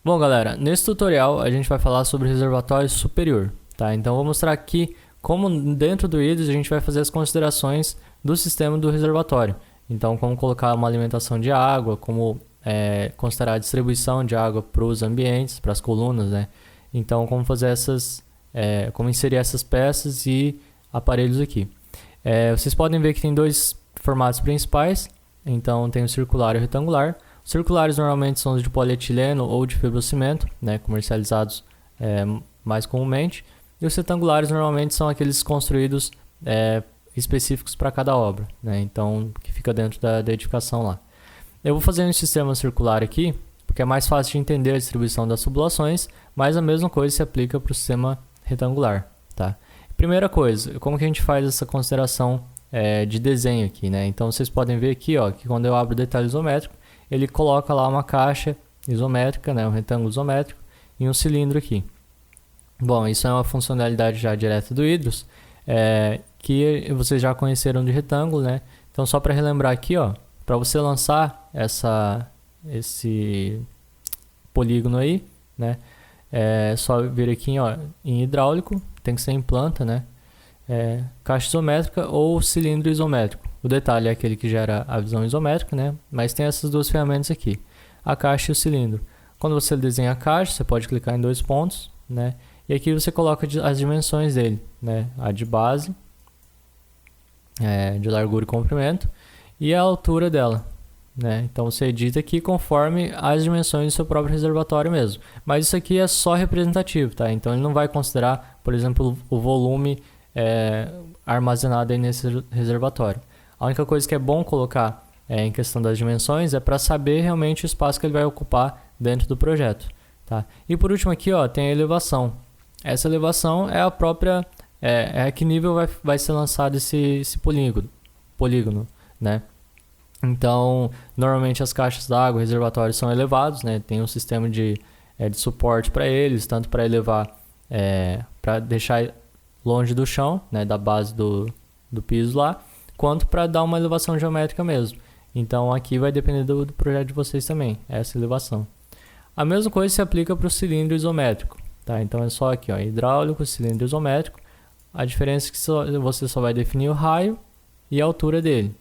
Bom, galera, nesse tutorial a gente vai falar sobre reservatório superior, tá? Então, vou mostrar aqui como dentro do Hydros a gente vai fazer as considerações do sistema do reservatório. Então, como colocar uma alimentação de água, como considerar a distribuição de água para os ambientes, para as colunas, né? Então, como fazer como inserir essas peças e aparelhos aqui. Vocês podem ver que tem dois formatos principais. Então, tem o circular e o retangular. Os circulares normalmente são os de polietileno ou de fibrocimento, né, comercializados mais comumente. E os retangulares normalmente são aqueles construídos específicos para cada obra, né, então que fica dentro da edificação lá. Eu vou fazer um sistema circular aqui, porque é mais fácil de entender a distribuição das tubulações, mas a mesma coisa se aplica para o sistema retangular. Tá? Primeira coisa, como que a gente faz essa consideração de desenho aqui, né? Então vocês podem ver aqui, ó, que quando eu abro o detalhe isométrico, ele coloca lá uma caixa isométrica, né, um retângulo isométrico e um cilindro aqui. Bom, isso é uma funcionalidade já direta do Hydros, que vocês já conheceram de retângulo, né? Então só para relembrar aqui, ó, para você lançar esse polígono aí, né, é só vir aqui, ó, em hidráulico, tem que ser em planta, né? Caixa isométrica ou cilindro isométrico. O detalhe é aquele que gera a visão isométrica, né? Mas tem essas duas ferramentas aqui, a caixa e o cilindro. Quando você desenha a caixa, você pode clicar em dois pontos, né? E aqui você coloca as dimensões dele, né? A de base, de largura e comprimento, e a altura dela, né? Então você edita aqui conforme as dimensões do seu próprio reservatório mesmo. Mas isso aqui é só representativo, tá? Então ele não vai considerar, por exemplo, o volume armazenado aí nesse reservatório. A única coisa que é bom colocar em questão das dimensões é para saber realmente o espaço que ele vai ocupar dentro do projeto. Tá? E por último aqui, ó, tem a elevação. Essa elevação é a própria, a que nível vai ser lançado esse polígono, né? Então, normalmente as caixas d'água, reservatórios são elevados, né? Tem um sistema de suporte para eles, tanto para elevar, para deixar longe do chão, né, da base do piso lá, quanto para dar uma elevação geométrica mesmo. Então aqui vai depender do projeto de vocês também, essa elevação. A mesma coisa se aplica para o cilindro isométrico, tá? Então é só aqui, ó, hidráulico, cilindro isométrico. A diferença é que você só vai definir o raio e a altura dele,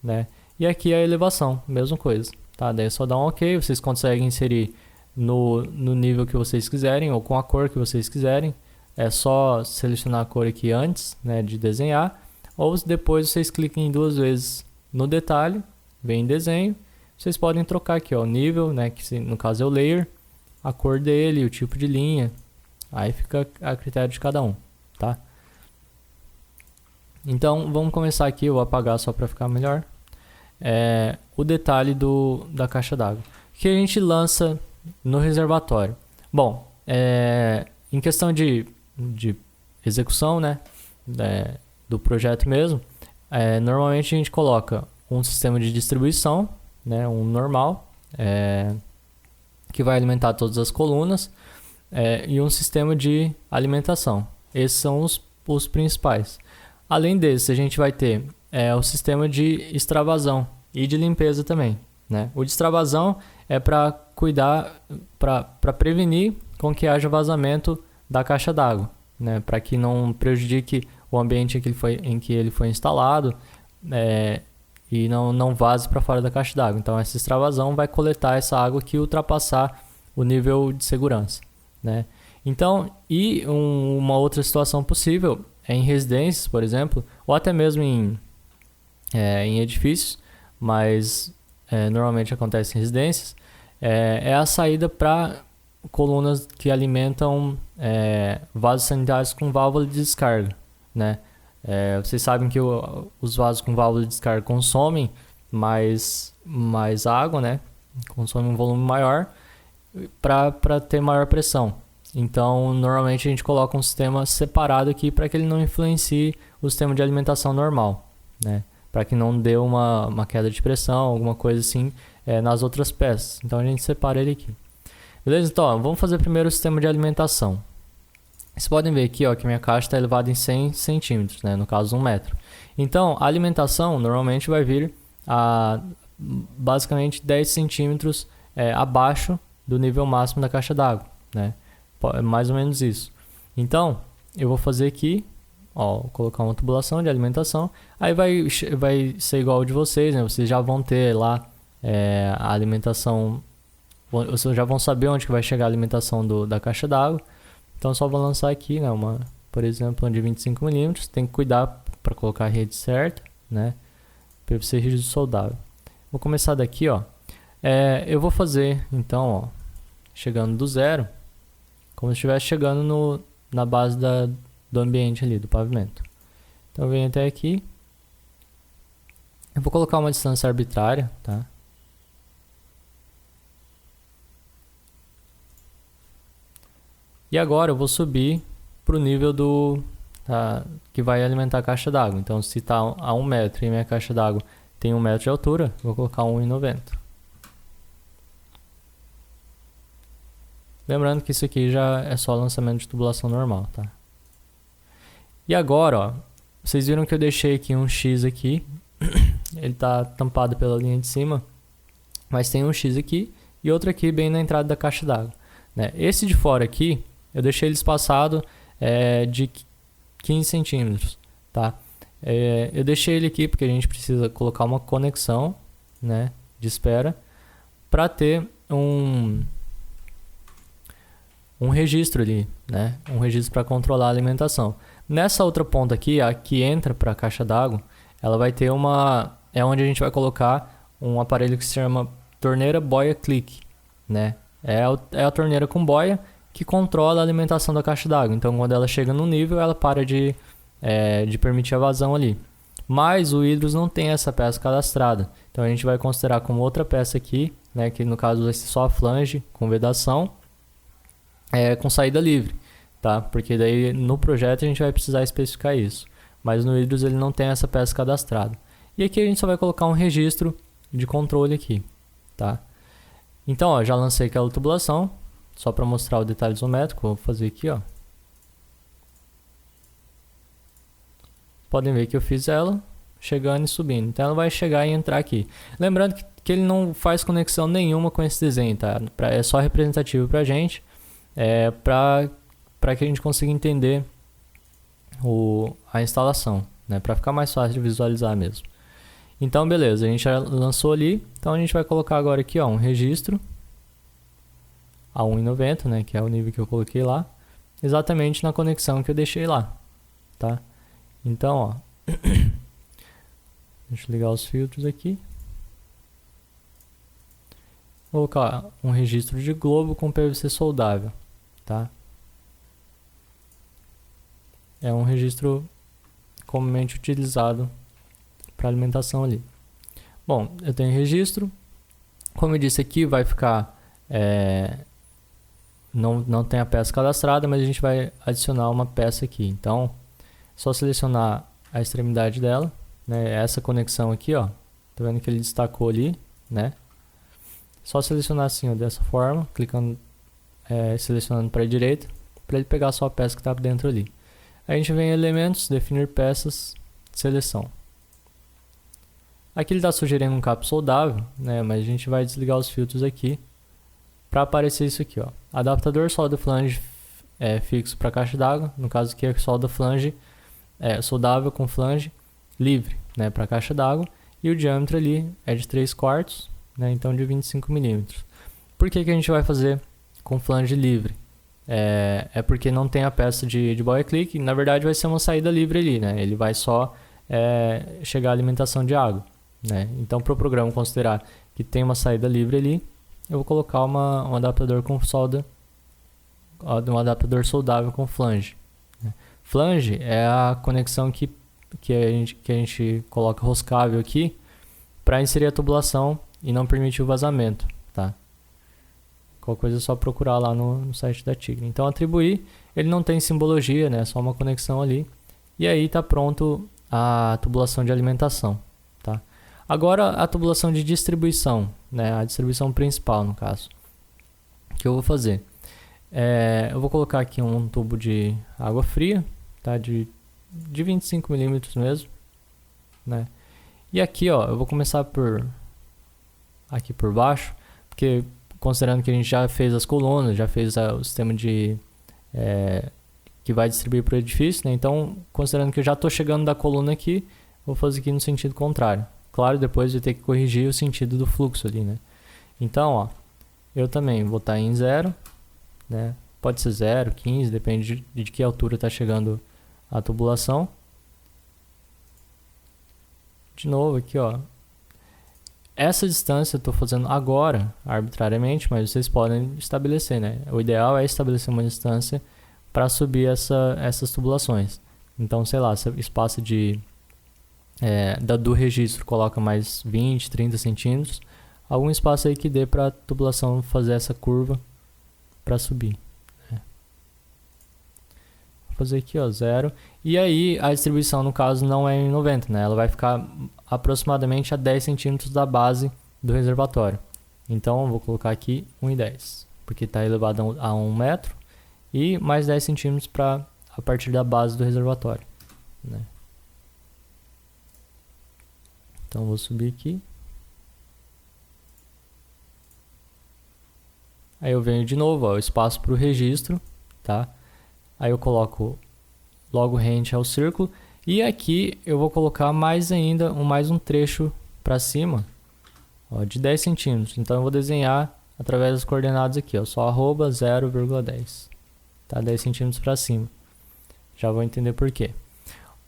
né? E aqui a elevação, mesma coisa, tá? Daí é só dar um OK, vocês conseguem inserir no nível que vocês quiserem ou com a cor que vocês quiserem. É só selecionar a cor aqui antes, né, de desenhar, ou depois vocês clicam duas vezes no detalhe, vem em desenho, vocês podem trocar aqui, ó, o nível, né, que no caso é o layer, a cor dele, o tipo de linha, aí fica a critério de cada um, tá? Então vamos começar aqui, eu vou apagar só para ficar melhor. O detalhe da caixa d'água, que a gente lança no reservatório. Bom, em questão de execução, né, do projeto mesmo, normalmente a gente coloca um sistema de distribuição, né, um normal, que vai alimentar todas as colunas, e um sistema de alimentação. Esses são os principais. Além desse, a gente vai ter o sistema de extravasão e de limpeza também, né? O de extravasão é para cuidar, para prevenir com que haja vazamento da caixa d'água, né, para que não prejudique o ambiente em que ele foi instalado, e não vaze para fora da caixa d'água. Então essa extravasão vai coletar essa água que ultrapassar o nível de segurança, né? Então, uma outra situação possível é em residências, por exemplo, ou até mesmo em edifícios, mas normalmente acontece em residências, é a saída para colunas que alimentam vasos sanitários com válvula de descarga, né? Vocês sabem que os vasos com válvula de descarga consomem mais água, né? Consomem um volume maior para ter maior pressão. Então, normalmente a gente coloca um sistema separado aqui para que ele não influencie o sistema de alimentação normal, né? Para que não dê uma queda de pressão, alguma coisa assim, nas outras peças. Então a gente separa ele aqui. Beleza? Então, ó, vamos fazer primeiro o sistema de alimentação. Vocês podem ver aqui, ó, que minha caixa está elevada em 100 centímetros, né? No caso 1 metro. Então, a alimentação normalmente vai vir a basicamente 10 centímetros abaixo do nível máximo da caixa d'água, né? É mais ou menos isso. Então, eu vou fazer aqui, ó, colocar uma tubulação de alimentação, aí vai ser igual ao de vocês, né? Vocês já vão ter lá a alimentação, vocês já vão saber onde que vai chegar a alimentação da caixa d'água. Então, só vou lançar aqui, né? Por exemplo, uma de 25 milímetros. Tem que cuidar para colocar a rede certa, né? PVC rígido soldável. Vou começar daqui, ó. Eu vou fazer, então, ó, chegando do zero, como se estivesse chegando na base do ambiente ali, do pavimento. Então, eu venho até aqui. Eu vou colocar uma distância arbitrária, tá? E agora eu vou subir para o nível que vai alimentar a caixa d'água. Então, se está a 1 metro e minha caixa d'água tem 1 metro de altura, eu vou colocar 1,90. Lembrando que isso aqui já é só lançamento de tubulação normal, tá? E agora, ó, vocês viram que eu deixei aqui um X aqui. Ele está tampado pela linha de cima, mas tem um X aqui e outro aqui bem na entrada da caixa d'água, né? Esse de fora aqui, eu deixei ele espaçado de 15 centímetros, tá? Eu deixei ele aqui porque a gente precisa colocar uma conexão, né, de espera para ter um registro ali, né? Um registro para controlar a alimentação. Nessa outra ponta aqui, a que entra para a caixa d'água, ela vai ter é onde a gente vai colocar um aparelho que se chama torneira boia click, né? É a torneira com boia que controla a alimentação da caixa d'água. Então, quando ela chega no nível, ela para de permitir a vazão ali. Mas o Hydrus não tem essa peça cadastrada. Então, a gente vai considerar como outra peça aqui, né, que no caso vai ser só a flange com vedação, com saída livre, tá? Porque daí no projeto a gente vai precisar especificar isso. Mas no Hydrus ele não tem essa peça cadastrada. E aqui a gente só vai colocar um registro de controle aqui, tá? Então, ó, já lancei aquela tubulação. Só para mostrar o detalhe isométrico, vou fazer aqui, ó. Podem ver que eu fiz ela chegando e subindo. Então ela vai chegar e entrar aqui. Lembrando que ele não faz conexão nenhuma com esse desenho, tá? É só representativo pra gente, para que a gente consiga entender a instalação, né? Para ficar mais fácil de visualizar mesmo. Então beleza, a gente já lançou ali. Então a gente vai colocar agora aqui, ó, um registro a 1,90, né, que é o nível que eu coloquei lá, exatamente na conexão que eu deixei lá, tá? Então, ó, deixa eu ligar os filtros aqui. Vou colocar um registro de globo com PVC soldável, tá? É um registro comumente utilizado para alimentação ali. Bom, eu tenho registro. Como eu disse aqui, vai ficar não tem a peça cadastrada, mas a gente vai adicionar uma peça aqui. Então, só selecionar a extremidade dela, né? Essa conexão aqui, ó. Tá vendo que ele destacou ali, né? Só selecionar assim, ó, dessa forma, clicando, selecionando para a direita, para ele pegar só a peça que está dentro ali. Aí a gente vem em elementos, definir peças, seleção. Aqui ele está sugerindo um cabo soldável, né? Mas a gente vai desligar os filtros aqui para aparecer isso aqui, ó. Adaptador solda flange fixo para caixa d'água, no caso aqui é solda flange soldável com flange livre, né, para caixa d'água, e o diâmetro ali é de 3/4, né, então de 25 milímetros. Por que a gente vai fazer com flange livre? Porque não tem a peça de boia click, na verdade vai ser uma saída livre ali, né? Ele vai só chegar à alimentação de água, né? Então, para o programa considerar que tem uma saída livre ali, eu vou colocar um adaptador com solda, um adaptador soldável com flange, né? Flange é a conexão que a gente coloca roscável aqui para inserir a tubulação e não permitir o vazamento, tá? Qualquer coisa é só procurar lá no site da Tigre. Então, atribuir, ele não tem simbologia, né? Só uma conexão ali. E aí está pronto a tubulação de alimentação, tá? Agora, a tubulação de distribuição, né? A distribuição principal, no caso. O que eu vou fazer? Eu vou colocar aqui um tubo de água fria, tá? De 25 milímetros mesmo, né? E aqui, ó, eu vou começar aqui por baixo, porque considerando que a gente já fez as colunas, já fez o sistema de que vai distribuir para o edifício, né? Então, considerando que eu já estou chegando da coluna aqui, vou fazer aqui no sentido contrário. Claro, depois eu ter que corrigir o sentido do fluxo ali, né? Então, ó, eu também vou estar em 0, né? Pode ser 0, 15, depende de que altura está chegando a tubulação. De novo aqui, ó. Essa distância eu estou fazendo agora, arbitrariamente, mas vocês podem estabelecer, né? O ideal é estabelecer uma distância para subir essas tubulações. Então, sei lá, se espaço do registro coloca mais 20, 30 centímetros, algum espaço aí que dê para a tubulação fazer essa curva para subir. Né? Vou fazer aqui, ó, 0. E aí a distribuição, no caso, não é em 90, né? Ela vai ficar aproximadamente a 10 centímetros da base do reservatório. Então, eu vou colocar aqui 1,10, porque está elevado a 1 metro, e mais 10 centímetros a partir da base do reservatório. Né? Então, vou subir aqui. Aí eu venho de novo, ó, o espaço para o registro, tá? Aí eu coloco logo rente ao círculo. E aqui eu vou colocar mais ainda, mais um trecho para cima, ó, de 10 centímetros. Então eu vou desenhar através das coordenadas aqui, ó, só arroba 0,10. Tá? 10 centímetros para cima. Já vou entender por quê.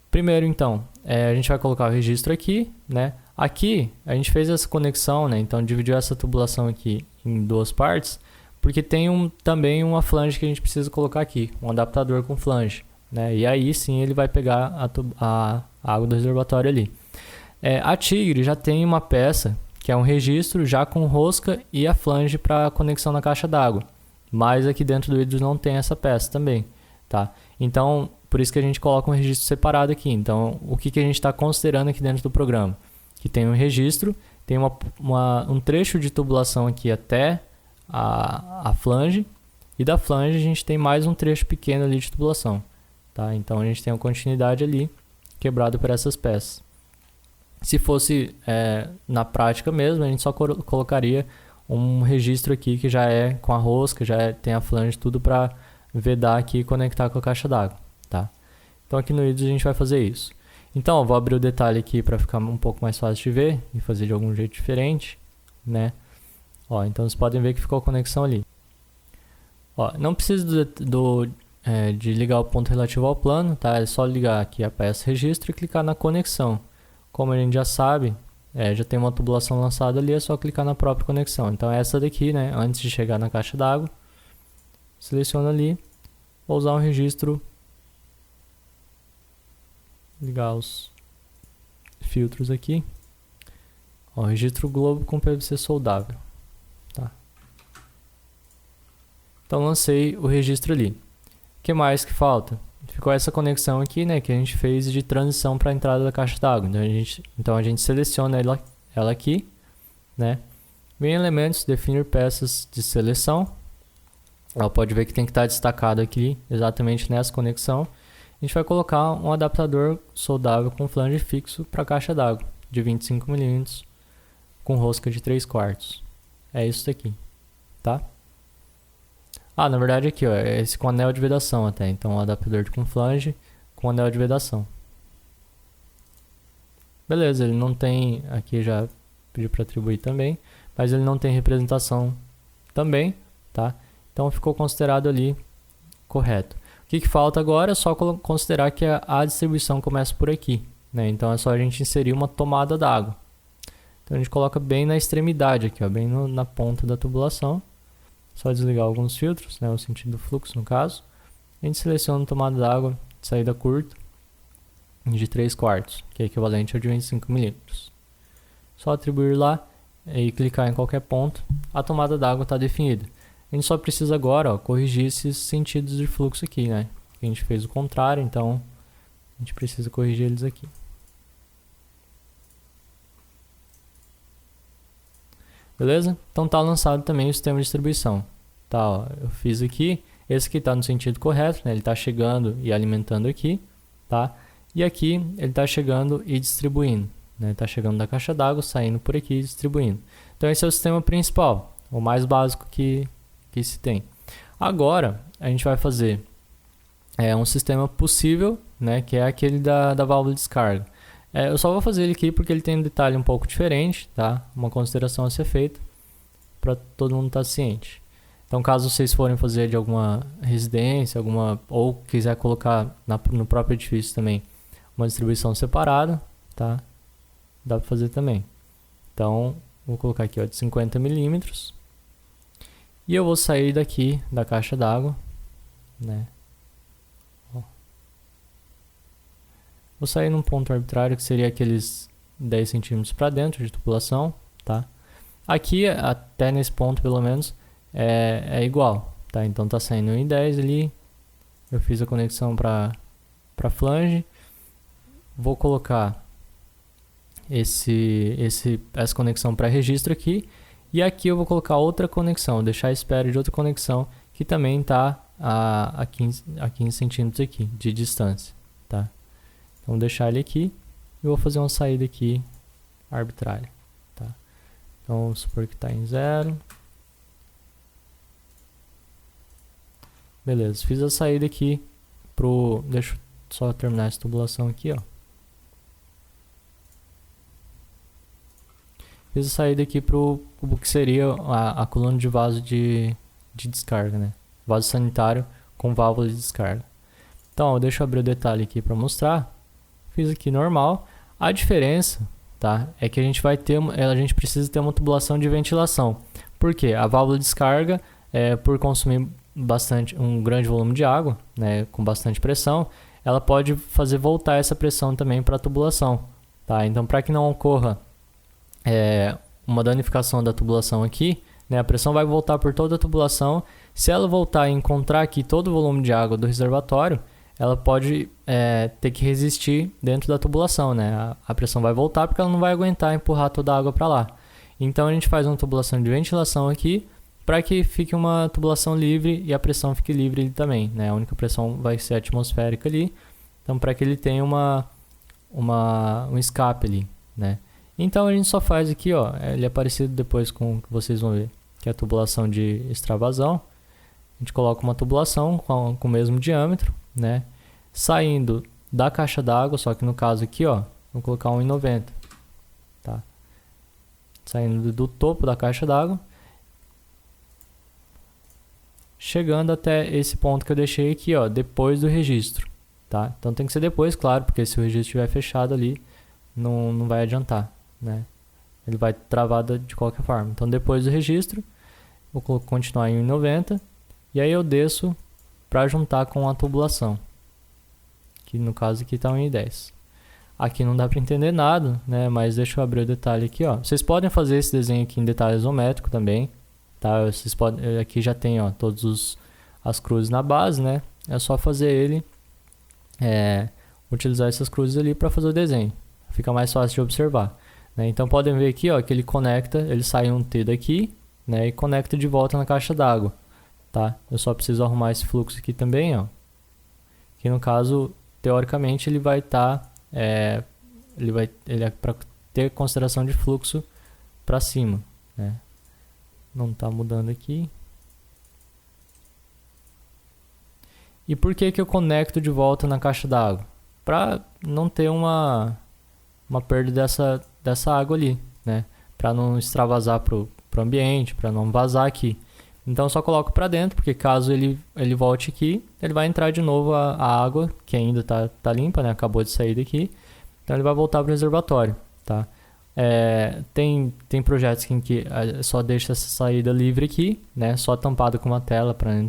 Primeiro, então, a gente vai colocar o registro aqui, né? Aqui a gente fez essa conexão, né? Então dividiu essa tubulação aqui em duas partes, porque tem também uma flange que a gente precisa colocar aqui, um adaptador com flange. Né? E aí sim ele vai pegar a água do reservatório ali. A Tigre já tem uma peça que é um registro já com rosca e a flange para conexão na caixa d'água, mas aqui dentro do hidro não tem essa peça também, tá? Então por isso que a gente coloca um registro separado aqui. Então o que a gente está considerando aqui dentro do programa? Que tem um registro, tem um trecho de tubulação aqui até a flange, e da flange a gente tem mais um trecho pequeno ali de tubulação. Tá? Então a gente tem uma continuidade ali quebrada por essas peças. Se fosse na prática mesmo, a gente só colocaria um registro aqui que já é com a rosca, tem a flange, tudo para vedar aqui e conectar com a caixa d'água. Tá? Então aqui no IDES a gente vai fazer isso. Então eu vou abrir o detalhe aqui para ficar um pouco mais fácil de ver e fazer de algum jeito diferente. Né? Ó, então vocês podem ver que ficou a conexão ali. Ó, não precisa de ligar o ponto relativo ao plano, tá? É só ligar aqui a peça registro e clicar na conexão. Como a gente já sabe, já tem uma tubulação lançada ali, é só clicar na própria conexão. Então é essa daqui, né? Antes de chegar na caixa d'água, seleciona ali, vou usar um registro, ligar os filtros aqui. Ó, registro globo com PVC soldável. Tá? Então lancei o registro ali. O que mais que falta? Ficou essa conexão aqui, né, que a gente fez de transição para a entrada da caixa d'água. Então a gente seleciona ela aqui, né? Vem em elementos, definir peças de seleção. Ela pode ver que tem que estar destacado aqui, exatamente nessa conexão. A gente vai colocar um adaptador soldável com flange fixo para a caixa d'água, de 25 mm, com rosca de 3/4. É isso daqui, tá? Na verdade aqui, ó, é esse com anel de vedação até. Então, um adaptador com flange com anel de vedação. Beleza, ele não tem... Aqui já pedi para atribuir também. Mas ele não tem representação também, tá? Então, ficou considerado ali correto. O que falta agora é só considerar que a distribuição começa por aqui, né? Então, é só a gente inserir uma tomada d'água. Então, a gente coloca bem na extremidade aqui, ó, bem na ponta da tubulação. Só desligar alguns filtros, né, o sentido do fluxo no caso. A gente seleciona tomada d'água de saída curta de 3/4, que é equivalente ao de 25 mm. Só atribuir lá e clicar em qualquer ponto, a tomada d'água está definida. A gente só precisa agora, ó, corrigir esses sentidos de fluxo aqui, né? A gente fez o contrário, então a gente precisa corrigir eles aqui. Beleza? Então tá lançado também o sistema de distribuição. Tá, ó, eu fiz aqui, esse aqui está no sentido correto, né? Ele está chegando e alimentando aqui, tá? E aqui ele está chegando e distribuindo, né? Está chegando da caixa d'água, saindo por aqui e distribuindo. Então esse é o sistema principal. O mais básico que se tem. Agora, a gente vai fazer um sistema possível, né, que é aquele da válvula de descarga. Eu só vou fazer ele aqui porque ele tem um detalhe um pouco diferente, tá? Uma consideração a ser feita para todo mundo estar ciente. Então, caso vocês forem fazer de alguma residência, ou quiser colocar no próprio edifício também uma distribuição separada, tá? Dá para fazer também. Então, vou colocar aqui, ó, de 50 milímetros. E eu vou sair daqui da caixa d'água, né? Ó. Vou sair num ponto arbitrário que seria aqueles 10 centímetros para dentro de tubulação, tá? Aqui, até nesse ponto pelo menos, é igual, tá? Então tá saindo 1 em 10 ali. Eu fiz a conexão para flange. Vou colocar essa conexão para registro aqui. E aqui eu vou colocar outra conexão, deixar a espera de outra conexão que também está a 15 centímetros aqui de distância, tá? Então vou deixar ele aqui e vou fazer uma saída aqui arbitrária, tá? Então vamos supor que está em 0. Beleza, fiz a saída aqui deixa eu só terminar essa tubulação aqui, ó. Fiz a saída aqui pro que seria a coluna de vaso de descarga, né? Vaso sanitário com válvula de descarga. Então, deixa eu abrir o detalhe aqui para mostrar. Fiz aqui normal. A diferença, tá? É que a gente precisa ter uma tubulação de ventilação. Por quê? A válvula de descarga, por consumir um grande volume de água, né, com bastante pressão, ela pode fazer voltar essa pressão também para a tubulação, tá? Então, para que não ocorra uma danificação da tubulação aqui, né, a pressão vai voltar por toda a tubulação. Se ela voltar e encontrar aqui todo o volume de água do reservatório, ela pode ter que resistir dentro da tubulação, né? A pressão vai voltar porque ela não vai aguentar empurrar toda a água para lá. Então a gente faz uma tubulação de ventilação aqui para que fique uma tubulação livre e a pressão fique livre ali também, né? A única pressão vai ser atmosférica ali, então para que ele tenha um escape ali, né? Então a gente só faz aqui, ó, ele é parecido depois com o que vocês vão ver, que é a tubulação de extravasão. A gente coloca uma tubulação com o mesmo diâmetro, né? Saindo da caixa d'água, só que no caso aqui, ó, vou colocar 1,90, tá? Saindo do topo da caixa d'água, chegando até esse ponto que eu deixei aqui, ó, depois do registro, tá? Então tem que ser depois, claro, porque se o registro estiver fechado ali, não vai adiantar, né? Ele vai travar de qualquer forma. Então depois do registro, vou continuar em 1,90 e aí eu desço para juntar com a tubulação, que no caso aqui está 1,10. Aqui não dá para entender nada, né? Mas deixa eu abrir o detalhe aqui, ó. Vocês podem fazer esse desenho aqui em detalhe isométrico também, tá? Vocês podem, aqui já tem, ó, todas as cruzes na base, né? É só fazer ele, utilizar essas cruzes ali para fazer o desenho. Fica mais fácil de observar, né? Então podem ver aqui, ó, que ele sai um T daqui, né? E conecta de volta na caixa d'água, tá? Eu só preciso arrumar esse fluxo aqui também, ó. Que no caso, teoricamente, ele vai estar, ele é para ter consideração de fluxo para cima, né? Não está mudando aqui. E por que eu conecto de volta na caixa d'água? Para não ter uma perda dessa água ali, né? Para não extravasar pro ambiente, para não vazar aqui. Então eu só coloco para dentro, porque caso ele volte aqui, ele vai entrar de novo a água, que ainda tá limpa, né? Acabou de sair daqui. Então ele vai voltar para o reservatório, tá? Tem projetos em que só deixa essa saída livre aqui, né? Só tampada com uma tela para não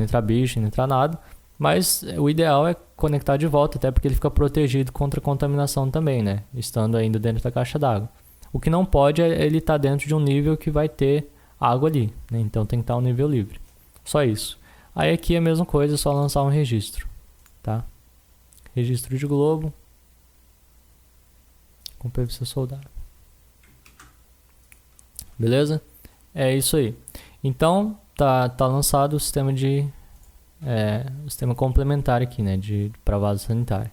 entrar bicho, não entrar nada. Mas o ideal é conectar de volta, até porque ele fica protegido contra contaminação também, né? Estando ainda dentro da caixa d'água. O que não pode é ele estar dentro de um nível que vai ter água ali, né? Então tem que estar um nível livre. Só isso. Aí aqui é a mesma coisa, é só lançar um registro, tá? Registro de globo com PVC soldado. Beleza? É isso aí. Então tá lançado o sistema o sistema complementar aqui, né, para vaso sanitário.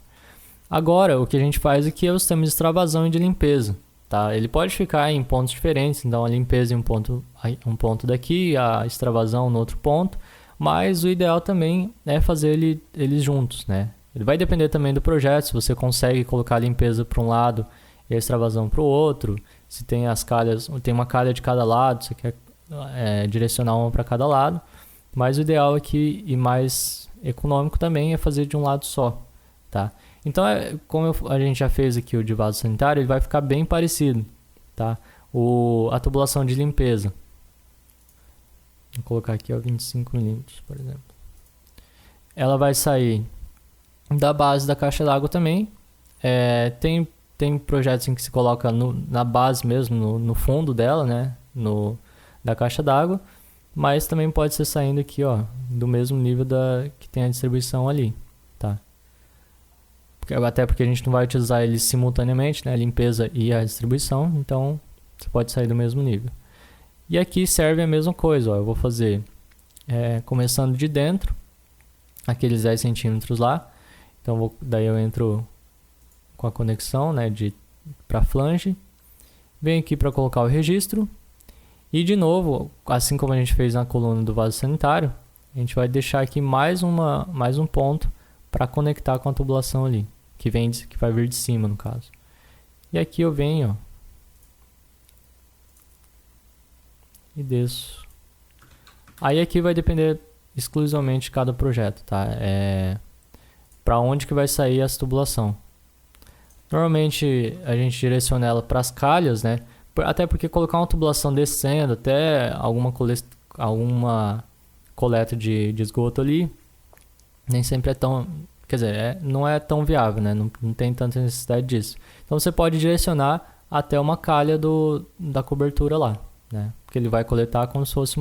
Agora o que a gente faz aqui é o sistema de extravasão e de limpeza, tá? Ele pode ficar em pontos diferentes, então a limpeza em um ponto daqui, a extravasão no outro ponto, mas o ideal também é fazer eles juntos, né? Ele vai depender também do projeto, se você consegue colocar a limpeza para um lado e a extravasão para o outro, se tem as calhas, tem uma calha de cada lado, você quer direcionar uma para cada lado, mas o ideal aqui e mais econômico também é fazer de um lado só, tá? Então, como a gente já fez aqui o de vaso sanitário, ele vai ficar bem parecido, tá? A tubulação de limpeza. Vou colocar aqui 25 milímetros, por exemplo. Ela vai sair da base da caixa d'água também. Tem projetos em que se coloca na base mesmo, no fundo dela, né? Da caixa d'água. Mas também pode ser saindo aqui, ó, do mesmo nível que tem a distribuição ali, tá? Até porque a gente não vai utilizar eles simultaneamente, né? A limpeza e a distribuição. Então, você pode sair do mesmo nível. E aqui serve a mesma coisa, ó. Eu vou fazer começando de dentro, aqueles 10 centímetros lá. Então, daí eu entro com a conexão, né, para flange. Venho aqui para colocar o registro. E de novo, assim como a gente fez na coluna do vaso sanitário, a gente vai deixar aqui mais um ponto para conectar com a tubulação ali, que vai vir de cima no caso. E aqui eu venho, ó, e desço. Aí aqui vai depender exclusivamente de cada projeto, tá? Para onde que vai sair essa tubulação. Normalmente a gente direciona ela para as calhas, né? Até porque colocar uma tubulação descendo até alguma coleta de esgoto ali, nem sempre é tão... Quer dizer, não é tão viável, né? Não tem tanta necessidade disso. Então você pode direcionar até uma calha da cobertura lá, né? Porque ele vai coletar como se fosse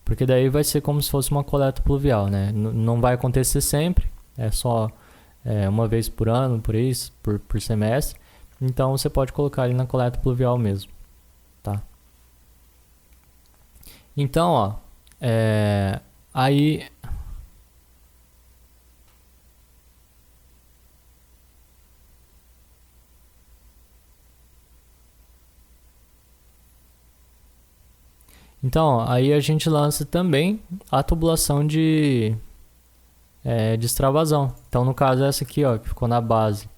porque daí vai ser como se fosse uma coleta pluvial, né? Não vai acontecer sempre, é só uma vez por ano, por semestre. Então você pode colocar ele na coleta pluvial mesmo, tá? Então, ó, aí... Então, ó, aí a gente lança também a tubulação de extravasão. Então, no caso, essa aqui, ó, que ficou na base,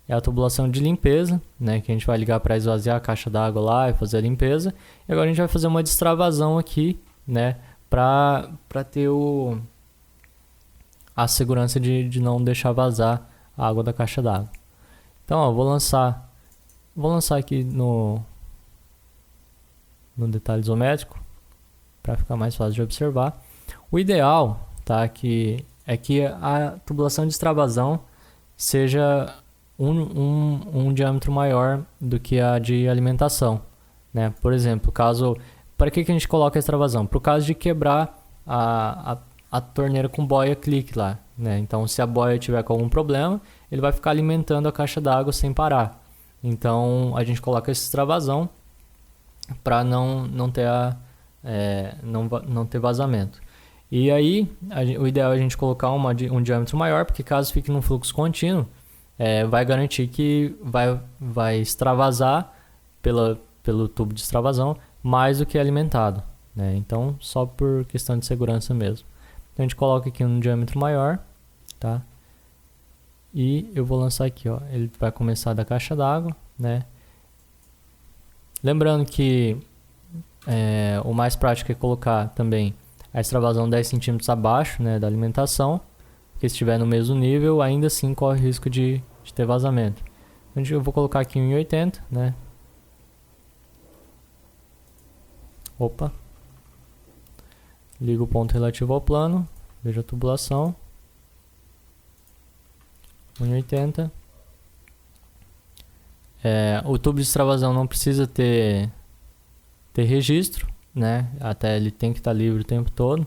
é a tubulação de limpeza, né, que a gente vai ligar para esvaziar a caixa d'água lá e fazer a limpeza. E agora a gente vai fazer uma de extravasão aqui, né, para ter a segurança de não deixar vazar a água da caixa d'água. Então, ó, vou lançar aqui no detalhe isométrico para ficar mais fácil de observar. O ideal, tá, é que a tubulação de extravasão seja um diâmetro maior do que a de alimentação, né? Por exemplo, para que a gente coloca a extravasão? Para o caso de quebrar a torneira com boia clique lá, né? Então, se a boia tiver com algum problema, ele vai ficar alimentando a caixa d'água sem parar. Então, a gente coloca essa extravasão para não ter vazamento. E aí, o ideal é a gente colocar um diâmetro maior, porque caso fique num fluxo contínuo, vai garantir que vai extravasar pelo tubo de extravasão mais do que alimentado, né? Então, só por questão de segurança mesmo. Então, a gente coloca aqui um diâmetro maior, tá? E eu vou lançar aqui, ó. Ele vai começar da caixa d'água, né? Lembrando que o mais prático é colocar também a extravasão 10 centímetros abaixo, né, da alimentação, porque se estiver no mesmo nível, ainda assim corre risco de ter vazamento. Então, eu vou colocar aqui 1,80, né? Opa! Ligo o ponto relativo ao plano, vejo a tubulação. 1,80. O tubo de extravasão não precisa ter registro, né? Até ele tem que estar livre o tempo todo.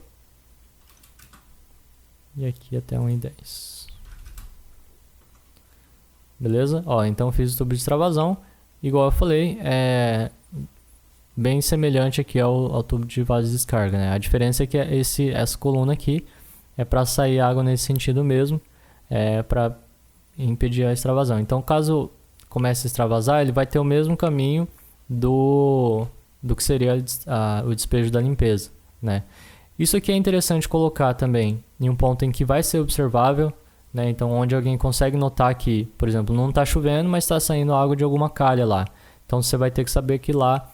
E aqui até 1,10. Beleza? Ó, então fiz o tubo de extravasão. Igual eu falei, bem semelhante aqui ao tubo de vaso de descarga, né? A diferença é que essa coluna aqui é para sair água nesse sentido mesmo, para impedir a extravasão. Então, caso comece a extravasar, ele vai ter o mesmo caminho do que seria o despejo da limpeza, né? Isso aqui é interessante colocar também em um ponto em que vai ser observável, né? Então, onde alguém consegue notar que, por exemplo, não está chovendo, mas está saindo água de alguma calha lá. Então, você vai ter que saber que lá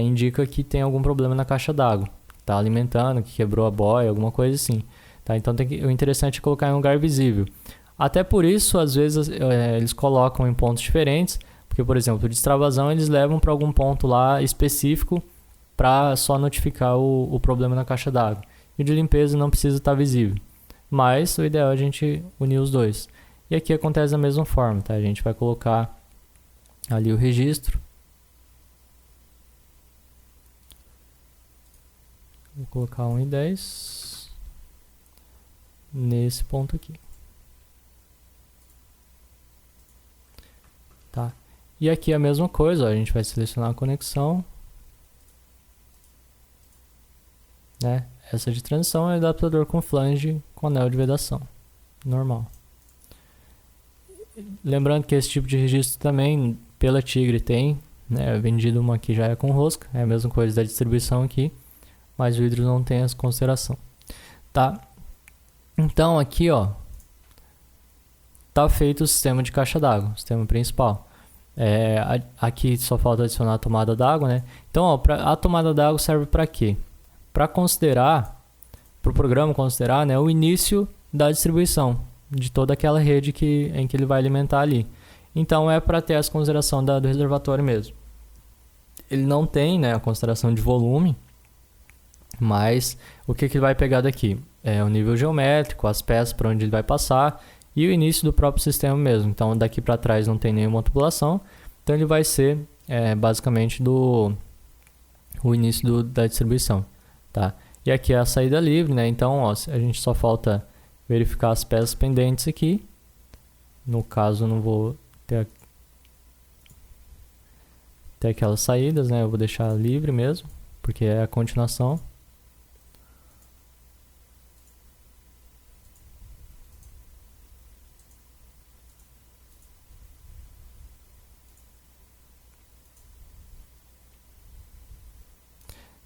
indica que tem algum problema na caixa d'água. Está alimentando, que quebrou a boia, alguma coisa assim. Tá? Então, o interessante é colocar em um lugar visível. Até por isso, às vezes, eles colocam em pontos diferentes, porque, por exemplo, de extravasão eles levam para algum ponto lá específico para só notificar o problema na caixa d'água. E de limpeza não precisa estar visível. Mas o ideal é a gente unir os dois. E aqui acontece da mesma forma, tá? A gente vai colocar ali o registro. Vou colocar 1,10 nesse ponto aqui. Tá? E aqui é a mesma coisa, ó, a gente vai selecionar a conexão, né? Essa de transição é adaptador com flange com anel de vedação, normal. Lembrando que esse tipo de registro também, pela Tigre tem, né? Vendido uma que já é com rosca, é a mesma coisa da distribuição aqui, mas o Hydrus não tem essa consideração. Tá? Então aqui, ó, tá feito o sistema de caixa d'água, o sistema principal. Aqui só falta adicionar a tomada d'água, né? Então, ó, a tomada d'água serve para quê? Para considerar, para o programa considerar, né, o início da distribuição de toda aquela rede em que ele vai alimentar ali. Então, é para ter essa consideração do reservatório mesmo. Ele não tem, né, a consideração de volume, mas o que ele vai pegar daqui? É o nível geométrico, as peças para onde ele vai passar e o início do próprio sistema mesmo. Então, daqui para trás não tem nenhuma tubulação, então ele vai ser basicamente o início da distribuição. Tá? E aqui é a saída livre, né? Então, ó, a gente só falta verificar as peças pendentes aqui. No caso, eu não vou ter aquelas saídas, né? Eu vou deixar livre mesmo, porque é a continuação.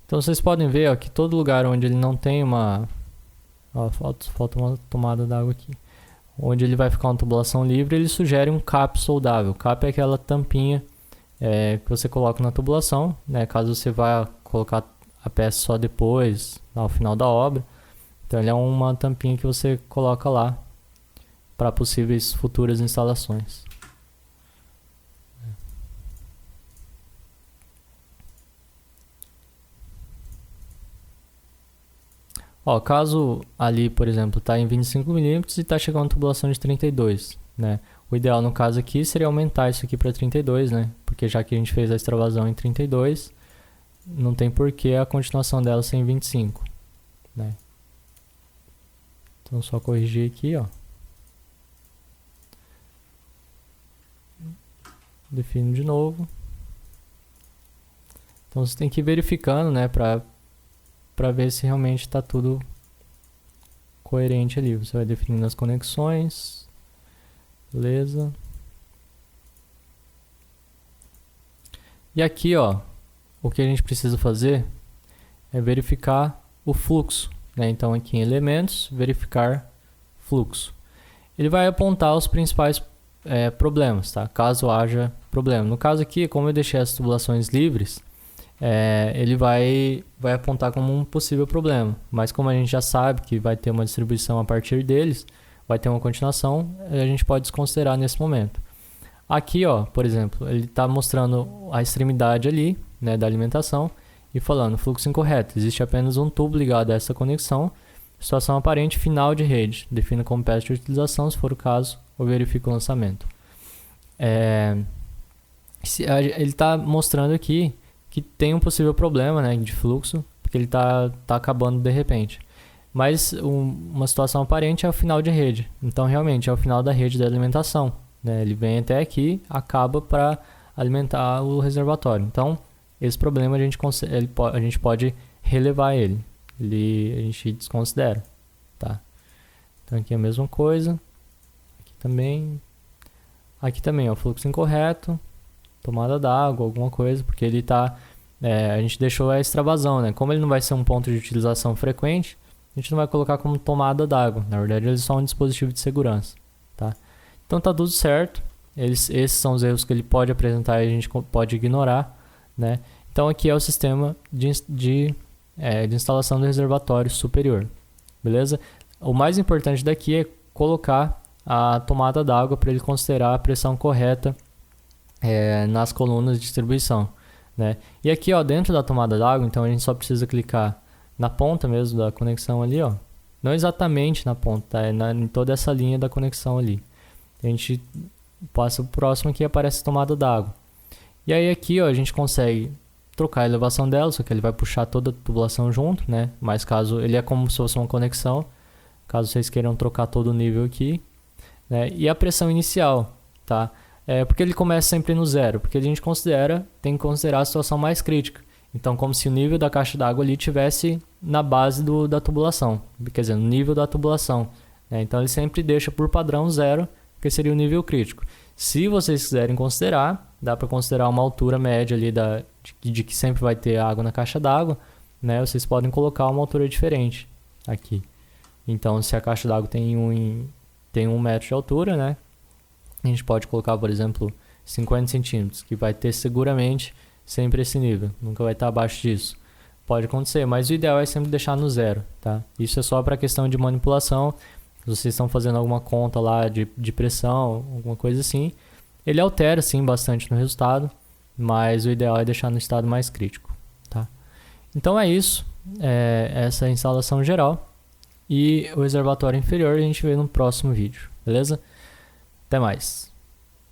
Então vocês podem ver, ó, que todo lugar onde ele não tem uma... Ó, falta uma tomada d'água aqui. Onde ele vai ficar uma tubulação livre, ele sugere um cap soldável. Cap é aquela tampinha que você coloca na tubulação, né? Caso você vá colocar a peça só depois, ao final da obra. Então ele é uma tampinha que você coloca lá para possíveis futuras instalações. Ó, caso ali, por exemplo, está em 25 mm e está chegando a tubulação de 32, né? O ideal no caso aqui seria aumentar isso aqui para 32, né? Porque já que a gente fez a extravasão em 32, não tem porquê a continuação dela ser em 25, né? Então só corrigir aqui, ó. Defino de novo. Então você tem que ir verificando, né, para ver se realmente está tudo coerente ali. Você vai definindo as conexões. Beleza. E aqui, ó, o que a gente precisa fazer é verificar o fluxo, né? Então aqui em elementos, verificar fluxo. Ele vai apontar os principais problemas, tá? Caso haja problema. No caso aqui, como eu deixei as tubulações livres, ele vai apontar como um possível problema. Mas como a gente já sabe que vai ter uma distribuição a partir deles, vai ter uma continuação, a gente pode desconsiderar nesse momento. Aqui, ó, por exemplo, ele está mostrando a extremidade ali, né, da alimentação e falando fluxo incorreto. Existe apenas um tubo ligado a essa conexão. Situação aparente final de rede. Defina como peça de utilização, se for o caso, ou verifica o lançamento. Ele está mostrando aqui que tem um possível problema, né, de fluxo, porque ele está acabando de repente. Mas uma situação aparente é o final de rede. Então, realmente, é o final da rede da alimentação, né? Ele vem até aqui, acaba para alimentar o reservatório. Então, esse problema a gente pode relevar ele. A gente desconsidera. Tá? Então aqui é a mesma coisa, aqui também, ó, fluxo incorreto, tomada d'água, alguma coisa, porque ele tá, a gente deixou a extravasão, né? Como ele não vai ser um ponto de utilização frequente, a gente não vai colocar como tomada d'água. Na verdade, ele é só um dispositivo de segurança, tá? Então tá tudo certo. Esses são os erros que ele pode apresentar e a gente pode ignorar, né? Então aqui é o sistema de instalação do reservatório superior, beleza? O mais importante daqui é colocar a tomada d'água para ele considerar a pressão correta nas colunas de distribuição, né? E aqui, ó, dentro da tomada d'água, então a gente só precisa clicar na ponta mesmo da conexão ali, ó. Não exatamente na ponta, tá? Em toda essa linha da conexão ali. A gente passa o próximo aqui e aparece a tomada d'água. E aí aqui, ó, a gente consegue trocar a elevação dela, só que ele vai puxar toda a tubulação junto, né? Mas caso ele é como se fosse uma conexão, caso vocês queiram trocar todo o nível aqui, né? E a pressão inicial, tá? Porque ele começa sempre no zero, porque a gente tem que considerar a situação mais crítica. Então, como se o nível da caixa d'água ali tivesse na base da tubulação, quer dizer, no nível da tubulação, né? Então ele sempre deixa por padrão zero, que seria o nível crítico. Se vocês quiserem considerar, dá para considerar uma altura média ali de que sempre vai ter água na caixa d'água, né? Vocês podem colocar uma altura diferente aqui. Então, se a caixa d'água tem 1 metro de altura, né? A gente pode colocar, por exemplo, 50 centímetros, que vai ter seguramente sempre esse nível, nunca vai estar abaixo disso. Pode acontecer, mas o ideal é sempre deixar no zero, tá? Isso é só para questão de manipulação. Se vocês estão fazendo alguma conta lá de pressão, alguma coisa assim, ele altera sim bastante no resultado, mas o ideal é deixar no estado mais crítico, tá? Então é isso, essa é a instalação geral, e o reservatório inferior a gente vê no próximo vídeo, beleza? Até mais!